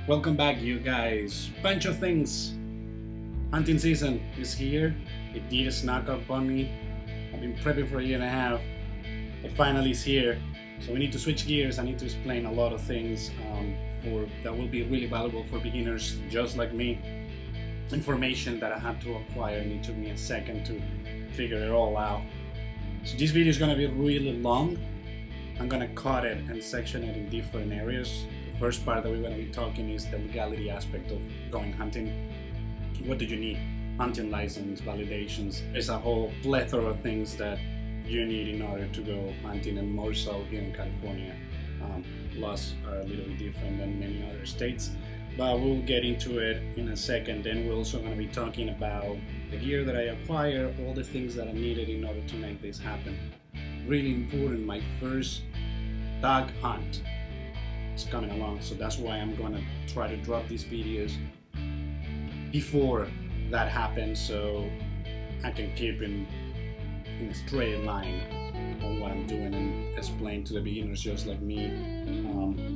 Welcome back, you guys. Pancho things. Hunting season is here. It did snuck up on me. I've been prepping for a year and a half. It finally is here. So we need to switch gears. I need to explain a lot of things that will be really valuable for beginners just like me. Information that I had to acquire, and it took me a second to figure it all out. So this video is going to be really long. I'm going to cut it and section it in different areas. The first part that we're going to be talking is the legality aspect of going hunting. What do you need? Hunting license, validations. There's a whole plethora of things that you need in order to go hunting, and more so here in California. Laws are a little bit different than many other states, but we'll get into it in a second. Then we're also going to be talking about the gear that I acquire, all the things that I needed in order to make this happen. Really important, my first dog hunt is coming along, so that's why I'm going to try to drop these videos before that happens, so I can keep in a straight line on what I'm doing and explain to the beginners just like me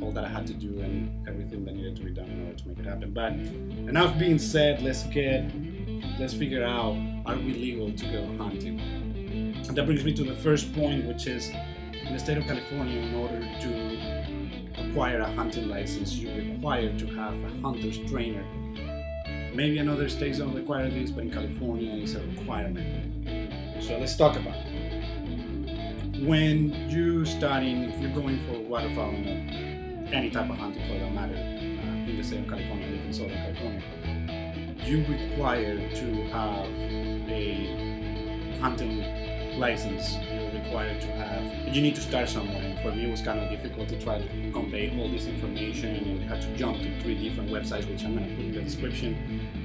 all that I had to do and everything that needed to be done in order to make it happen. But enough being said, let's figure out, are we legal to go hunting? And that brings me to the first point, which is in the state of California, in order to acquire a hunting license, you're required to have a hunter's trainer. Maybe in other states don't require this, but in California it's a requirement. So let's talk about it. When you're starting, if you're going for waterfowl, any type of hunting for that matter, in the state of California, I live in Southern California, you require to have a hunting license. You're required to have, you need to start somewhere. And for me, it was kind of difficult to try to convey all this information, and had to jump to 3 different websites, which I'm going to put in the description,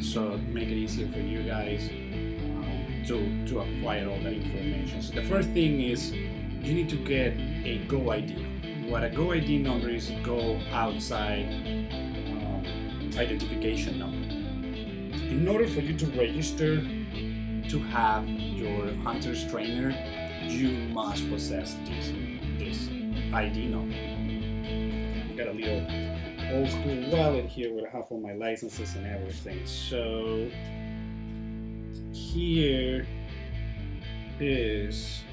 so make it easier for you guys to acquire all that information. So the first thing is you need to get a Go ID. What a Go ID number is, a Go outside identification number. In order for you to register to have your hunter's trainer, you must possess this ID number. I got a little old school wallet here where I have all my licenses and everything. So here is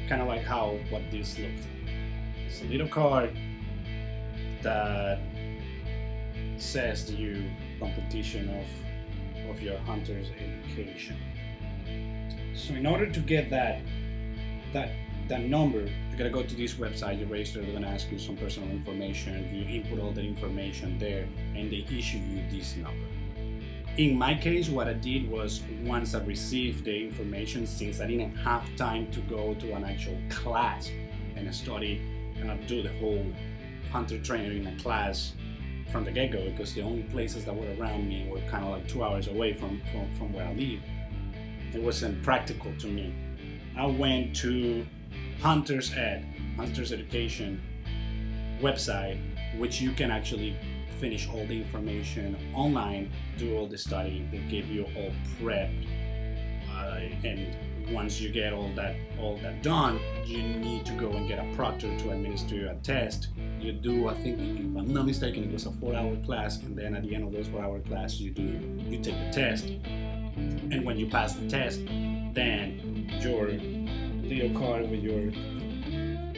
kind of like what this looks like. It's a little card that says to you competition of your hunter's education. So in order to get that number, you gotta go to this website, you register, they're gonna ask you some personal information, you input all the information there, and they issue you this number. In my case, what I did was, once I received the information, since I didn't have time to go to an actual class and study and do the whole hunter trainer in a class from the get-go, because the only places that were around me were kind of like 2 hours away from where I live, it wasn't practical to me. I went to Hunter's Education website, which you can actually finish all the information online, do all the study, they give you all prepped, and once you get all that done, you need to go and get a proctor to administer a test. You do, I think, if I'm not mistaken, it was a 4-hour class, and then at the end of those 4-hour class, you take the test, and when you pass the test, then your little card with your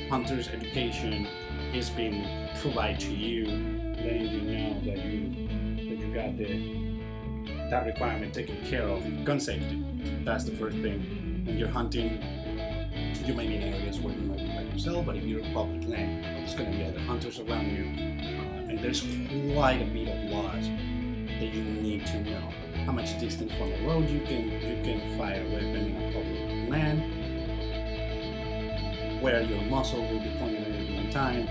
hunter's education is being provided to you, letting you know that you got that requirement taken care of. Gun safety, that's the first thing. When you're hunting, you may be in areas where you might be by yourself, but if you're in public land, there's going to be other hunters around you, and there's quite a bit of laws that you need to know. How much distance from the road you can fire a weapon in a public land, where your muzzle will be pointed at any given time.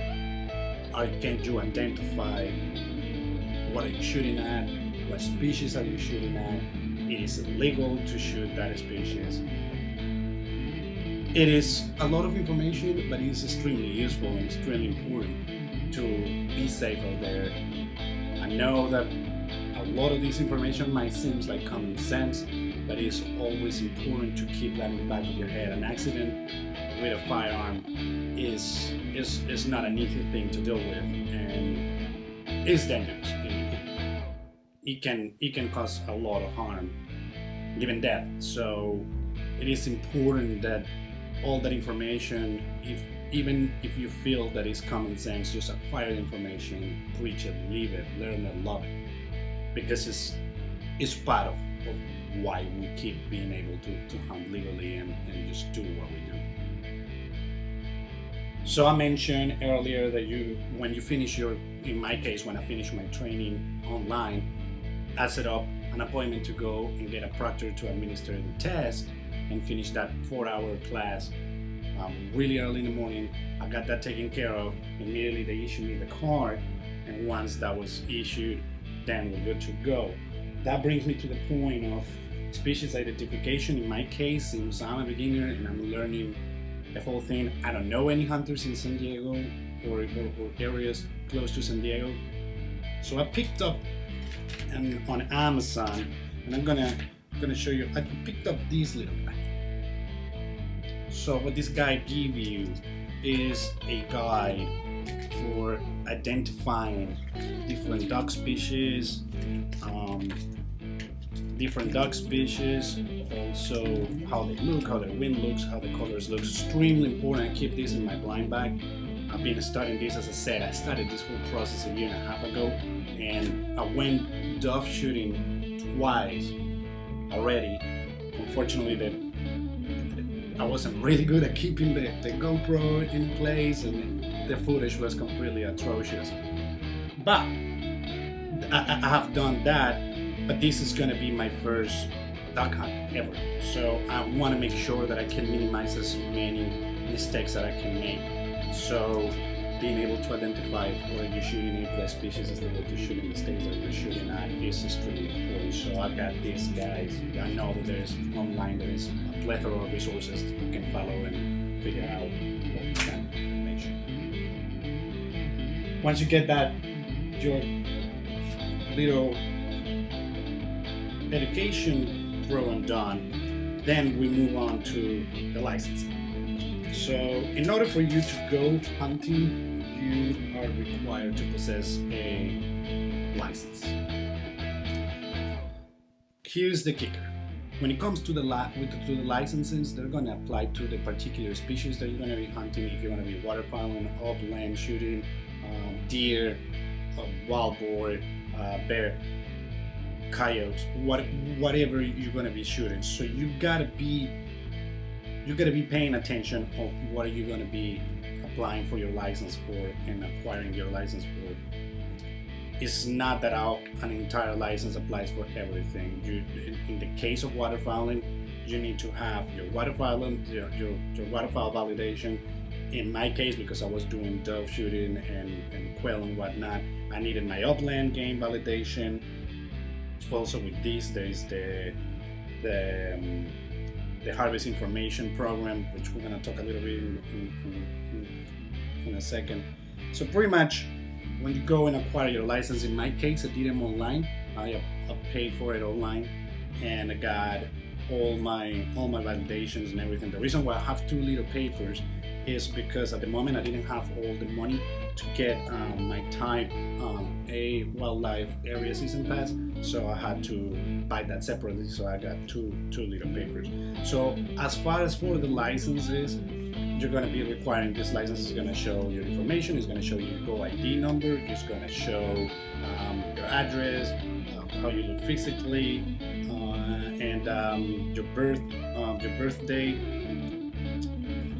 Can you identify what are you shooting at? What species are you shooting at? It is illegal to shoot that species. It is a lot of information, but it is extremely useful and extremely important to be safe out there. I know that a lot of this information might seem like common sense, but it is always important to keep that in the back of your head. An accident with a firearm is not an easy thing to deal with, and is dangerous. It can cause a lot of harm, even death. So it is important that all that information, even if you feel that it's common sense, just acquire information, preach it, live it, learn it, love it, because it's part of why we keep being able to hunt legally and just do what we do. So I mentioned earlier that when you finish in my case, when I finish my training online, I set up an appointment to go and get a proctor to administer the test and finish that 4-hour class really early in the morning. I got that taken care of. Immediately they issued me the card, and once that was issued, then we're good to go. That brings me to the point of species identification. In my case, since I'm a beginner and I'm learning the whole thing, I don't know any hunters in San Diego or areas close to San Diego. So I picked up on Amazon, and I'm gonna show you. I picked up this little guy. So what this guide gives you is a guide for identifying different duck species, also how they look, how their wing looks, how the colors look. Extremely important. I keep this in my blind bag. I've been studying this, as I said. I started this whole process a year and a half ago, and I went dove shooting twice already. Unfortunately, I wasn't really good at keeping the GoPro in place, and the footage was completely atrocious. But I have done that, but this is going to be my first duck hunt ever. So I want to make sure that I can minimize as many mistakes that I can make. So being able to identify where you're shooting, if the species is able to shoot in the states that you're shooting at, is extremely important. So I got these guys. I know that there's online, there is a plethora of resources that you can follow and figure out what kind of information. Once you get that, your little education program done, then we move on to the licensing. So in order for you to go hunting, you are required to possess a license. Here's the kicker. When it comes to the licenses, they're going to apply to the particular species that you're going to be hunting. If you're going to be waterfowling, upland shooting, deer, wild boar, bear, coyotes, whatever you're going to be shooting. So you gotta be paying attention of what are you going to be applying for your license for and acquiring your license for. It's not that an entire license applies for everything. In the case of waterfowling, you need to have your waterfowl validation. In my case, because I was doing dove shooting and quail and whatnot, I needed my upland game validation. Also with this, there is the harvest information program, which we're going to talk a little bit in a second. So pretty much when you go and acquire your license, in my case I did them online. I paid for it online, and I got all my validations and everything. The reason why I have 2 little papers is because at the moment I didn't have all the money to get my type A wildlife area season pass, so I had to buy that separately. So I got two little papers. So as far as for the licenses, you're going to be requiring this license. Is going to show your information, it's going to show your Go ID number, it's going to show your address, how you look physically, and your birthday.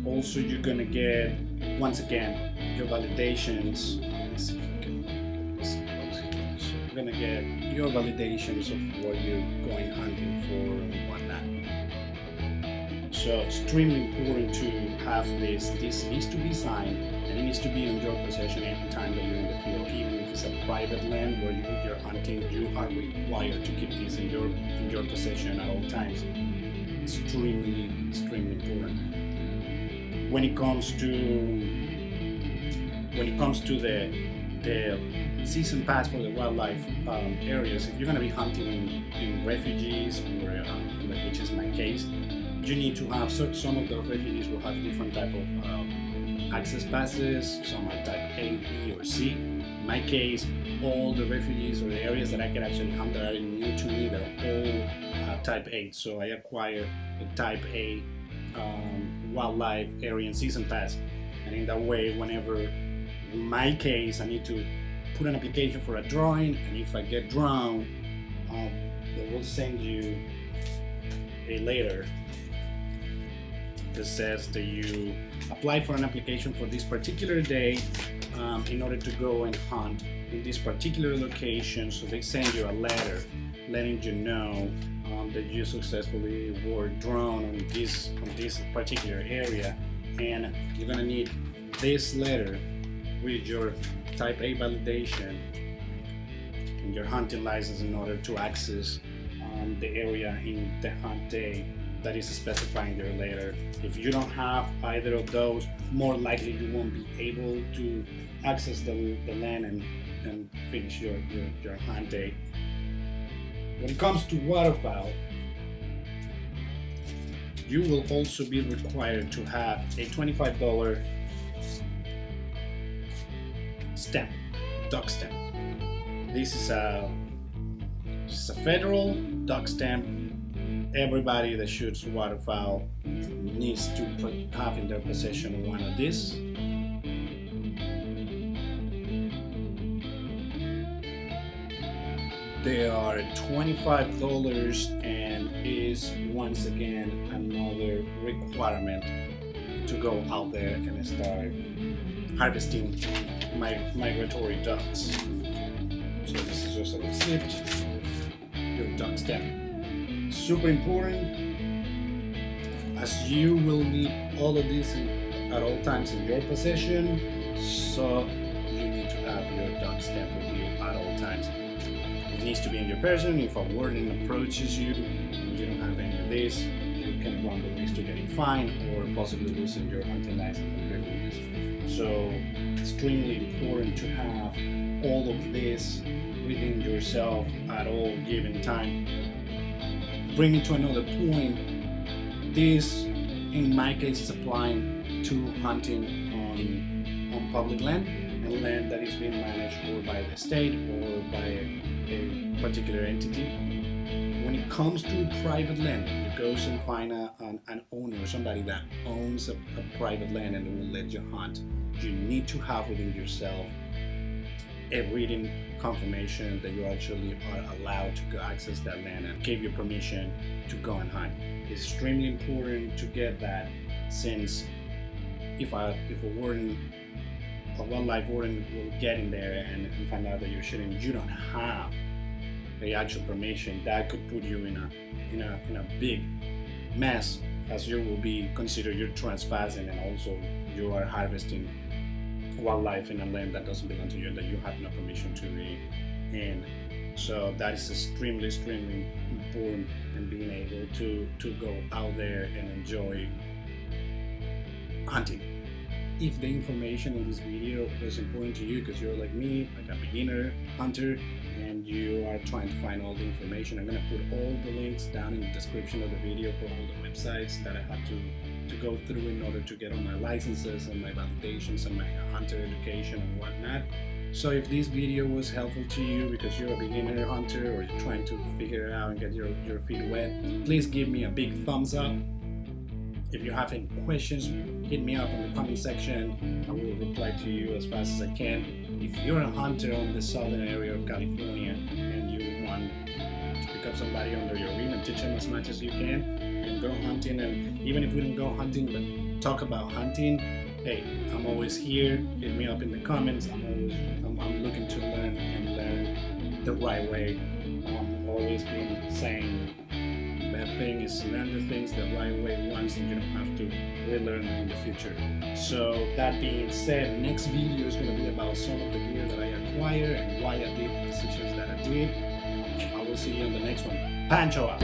Also, you're going to get, once again, your validations. Let's see if I can get this close here. So you're going to get your validations of what you're going hunting for and whatnot. So extremely important to have this. This needs to be signed, and it needs to be in your possession every time that you're in the field. Even if it's a private land where you're hunting, you are required to keep this in your possession at all times. Extremely important. When it comes to the season pass for the wildlife areas, if you're going to be hunting in refugees, or which is my case, you need to have some of those refugees will have different type of access passes. Some are type A, B, or C. In my case, all the refuges or the areas that I can actually hunt that are new to me, they're all type 8. So I acquired a type A wildlife area and season pass. And in that way, whenever, in my case, I need to put an application for a drawing, and if I get drawn, they will send you a letter that says that you apply for an application for this particular day in order to go and hunt in this particular location. So they send you a letter letting you know that you successfully were drawn on this particular area, and you're gonna need this letter with your type A validation and your hunting license in order to access the area in the hunt day that is specifying your letter. If you don't have either of those, more likely you won't be able to access the land and finish your hunt day. When it comes to waterfowl, you will also be required to have a $25 stamp, duck stamp. This is a federal duck stamp. Everybody that shoots waterfowl needs to have in their possession one of these. They are $25 and is once again another requirement to go out there and start harvesting migratory ducks. So this is just a receipt, your duck stamp. Super important, as you will need all of this at all times in your possession, so you need to have your duck stamp with you at all times. It needs to be in your person. If a warden approaches you and you don't have any of this, you can run the risk to getting fined or possibly losing your hunting license and privileges. So extremely important to have all of this within yourself at all given time. Bring it to another point, this in my case is applying to hunting on public land and land that is being managed or by the state or by a particular entity. When it comes to private land, you go and find an owner, somebody that owns a private land and will let you hunt. You need to have within yourself a written confirmation that you actually are allowed to go access that land and give you permission to go and hunt. It's extremely important to get that, since if a wildlife warden will get in there and find out that you're shooting, you don't have the actual permission, that could put you in a big mess, as you will be considered you're trespassing and also you are harvesting wildlife in a land that doesn't belong to you and that you have no permission to be in. So that is extremely important, and being able to go out there and enjoy hunting. If the information in this video was important to you because you're like me, like a beginner hunter, and you are trying to find all the information, I'm gonna put all the links down in the description of the video for all the websites that I had to go through in order to get all my licenses and my validations and my hunter education and whatnot. So if this video was helpful to you because you're a beginner hunter or you're trying to figure it out and get your feet wet, please give me a big thumbs up. If you have any questions, hit me up in the comment section. I will reply to you as fast as I can. If you're a hunter on the southern area of California and you want to pick up somebody under your wing and teach them as much as you can and go hunting, and even if we don't go hunting but talk about hunting, hey, I'm always here. Hit me up in the comments. I'm looking to learn the right way. I'm always been saying that thing is learn the things the right way once, and you don't have to relearn them in the future. So that being said, next video is going to be about some of the gear that I acquired and why I did the decisions that I did. I will see you on the next one. Pancho out.